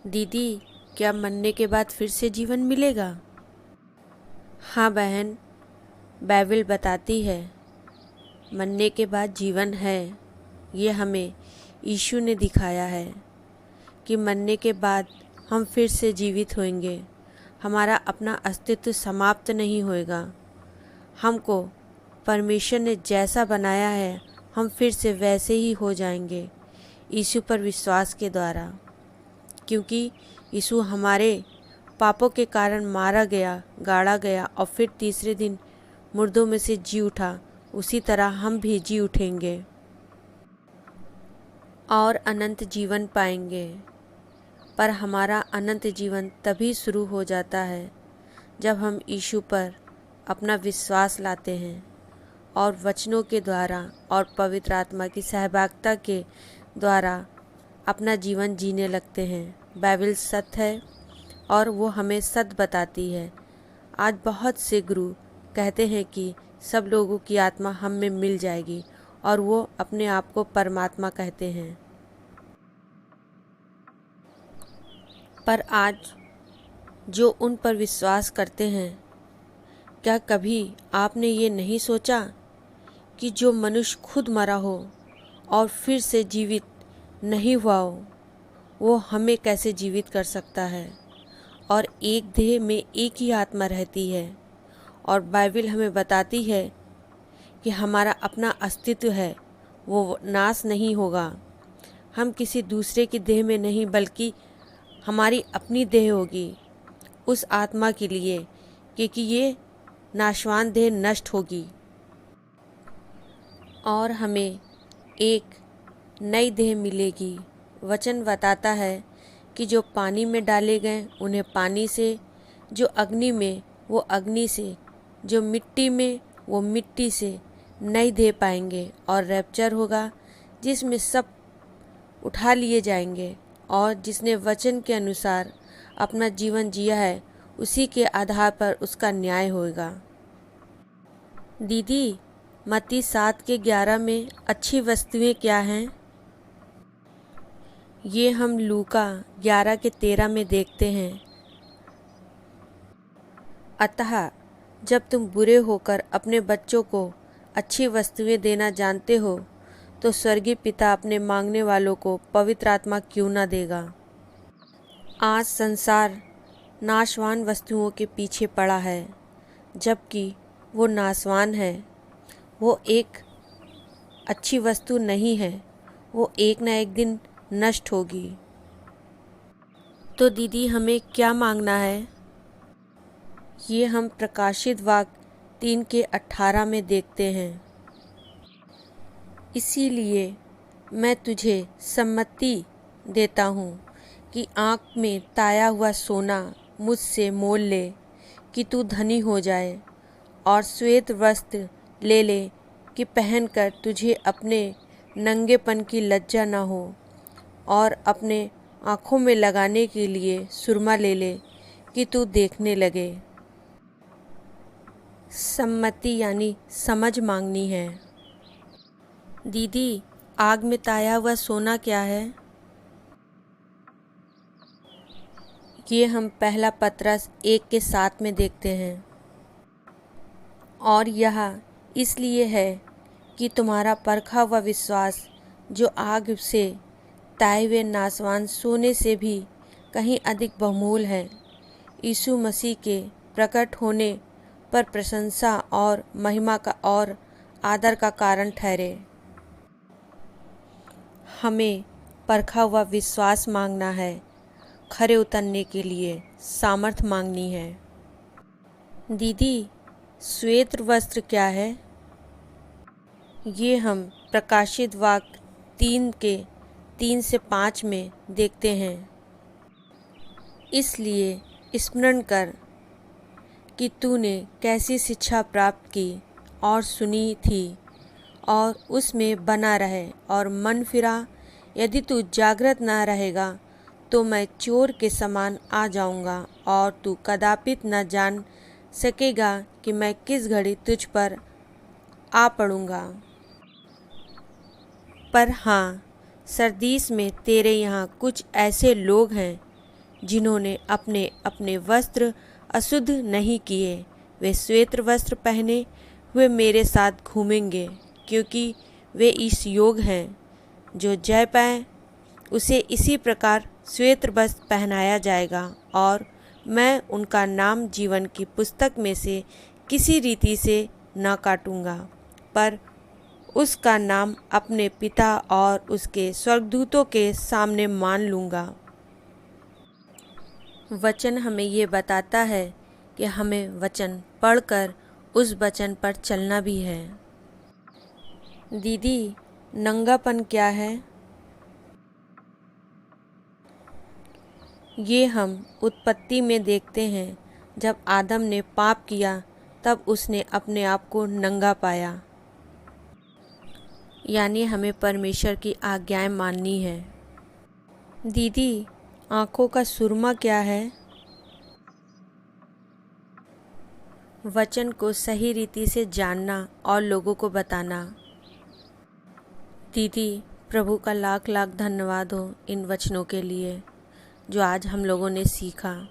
दीदी, क्या मरने के बाद फिर से जीवन मिलेगा? हाँ बहन, बाइबल बताती है मरने के बाद जीवन है। ये हमें यीशु ने दिखाया है कि मरने के बाद हम फिर से जीवित होंगे। हमारा अपना अस्तित्व समाप्त नहीं होएगा। हमको परमेश्वर ने जैसा बनाया है हम फिर से वैसे ही हो जाएंगे यीशु पर विश्वास के द्वारा। क्योंकि यीशु हमारे पापों के कारण मारा गया, गाड़ा गया और फिर तीसरे दिन मुर्दों में से जी उठा, उसी तरह हम भी जी उठेंगे और अनंत जीवन पाएंगे। पर हमारा अनंत जीवन तभी शुरू हो जाता है जब हम यीशु पर अपना विश्वास लाते हैं और वचनों के द्वारा और पवित्र आत्मा की सहभागिता के द्वारा अपना जीवन जीने लगते हैं। बाइबल सत्य है और वो हमें सत्य बताती है। आज बहुत से गुरु कहते हैं कि सब लोगों की आत्मा हम में मिल जाएगी और वो अपने आप को परमात्मा कहते हैं। पर आज जो उन पर विश्वास करते हैं, क्या कभी आपने ये नहीं सोचा कि जो मनुष्य खुद मरा हो और फिर से जीवित नहीं हुआ हो, वो हमें कैसे जीवित कर सकता है? और एक देह में एक ही आत्मा रहती है और बाइबल हमें बताती है कि हमारा अपना अस्तित्व है, वो नाश नहीं होगा। हम किसी दूसरे की देह में नहीं बल्कि हमारी अपनी देह होगी उस आत्मा के लिए, क्योंकि ये नाशवान देह नष्ट होगी और हमें एक नई देह मिलेगी। वचन बताता है कि जो पानी में डाले गए उन्हें पानी से, जो अग्नि में वो अग्नि से, जो मिट्टी में वो मिट्टी से नई देह पाएंगे। और रैप्चर होगा जिसमें सब उठा लिए जाएंगे और जिसने वचन के अनुसार अपना जीवन जिया है उसी के आधार पर उसका न्याय होगा। दीदी, मत्ती 7:11 में अच्छी वस्तुएं क्या हैं? ये हम लूका 11:13 में देखते हैं। अतः जब तुम बुरे होकर अपने बच्चों को अच्छी वस्तुएं देना जानते हो, तो स्वर्गीय पिता अपने मांगने वालों को पवित्र आत्मा क्यों न देगा। आज संसार नाशवान वस्तुओं के पीछे पड़ा है, जबकि वो नाशवान है। वो एक अच्छी वस्तु नहीं है, वो एक न एक दिन नष्ट होगी। तो दीदी, हमें क्या मांगना है? ये हम प्रकाशित वाक्य 3:18 में देखते हैं। इसीलिए मैं तुझे सम्मति देता हूँ कि आँख में ताया हुआ सोना मुझसे मोल ले कि तू धनी हो जाए, और श्वेत वस्त्र ले ले कि पहनकर तुझे अपने नंगेपन की लज्जा न हो, और अपने आँखों में लगाने के लिए सुरमा ले ले कि तू देखने लगे। सम्मति यानी समझ मांगनी है। दीदी, आग में ताया हुआ सोना क्या है? ये हम पहला पतरस 1:7 में देखते हैं। और यह इसलिए है कि तुम्हारा परखा हुआ विश्वास, जो आग से ताए हुए नाशवान सोने से भी कहीं अधिक बहुमूल्य है, यीशु मसीह के प्रकट होने पर प्रशंसा और महिमा का और आदर का कारण ठहरे। हमें परखा हुआ विश्वास मांगना है, खरे उतरने के लिए सामर्थ मांगनी है। दीदी, श्वेत वस्त्र क्या है? ये हम प्रकाशित वाक्य 3:3-5 में देखते हैं। इसलिए स्मरण कर कि तूने कैसी शिक्षा प्राप्त की और सुनी थी, और उसमें बना रहे और मन फिरा। यदि तू जागृत न रहेगा तो मैं चोर के समान आ जाऊंगा और तू कदापि न जान सकेगा कि मैं किस घड़ी तुझ पर आ पड़ूंगा। पर हाँ, सरदीस में तेरे यहाँ कुछ ऐसे लोग हैं जिन्होंने अपने अपने वस्त्र अशुद्ध नहीं किए, वे श्वेत वस्त्र पहने हुए मेरे साथ घूमेंगे, क्योंकि वे इस योग हैं। जो जय पाए उसे इसी प्रकार श्वेत वस्त्र पहनाया जाएगा, और मैं उनका नाम जीवन की पुस्तक में से किसी रीति से न काटूंगा, पर उसका नाम अपने पिता और उसके स्वर्गदूतों के सामने मान लूँगा। वचन हमें ये बताता है कि हमें वचन पढ़कर उस वचन पर चलना भी है। दीदी, नंगापन क्या है? ये हम उत्पत्ति में देखते हैं, जब आदम ने पाप किया तब उसने अपने आप को नंगा पाया। यानी हमें परमेश्वर की आज्ञाएं माननी है। दीदी, आँखों का सुरमा क्या है? वचन को सही रीति से जानना और लोगों को बताना। दीदी, प्रभु का लाख लाख धन्यवाद हो इन वचनों के लिए जो आज हम लोगों ने सीखा।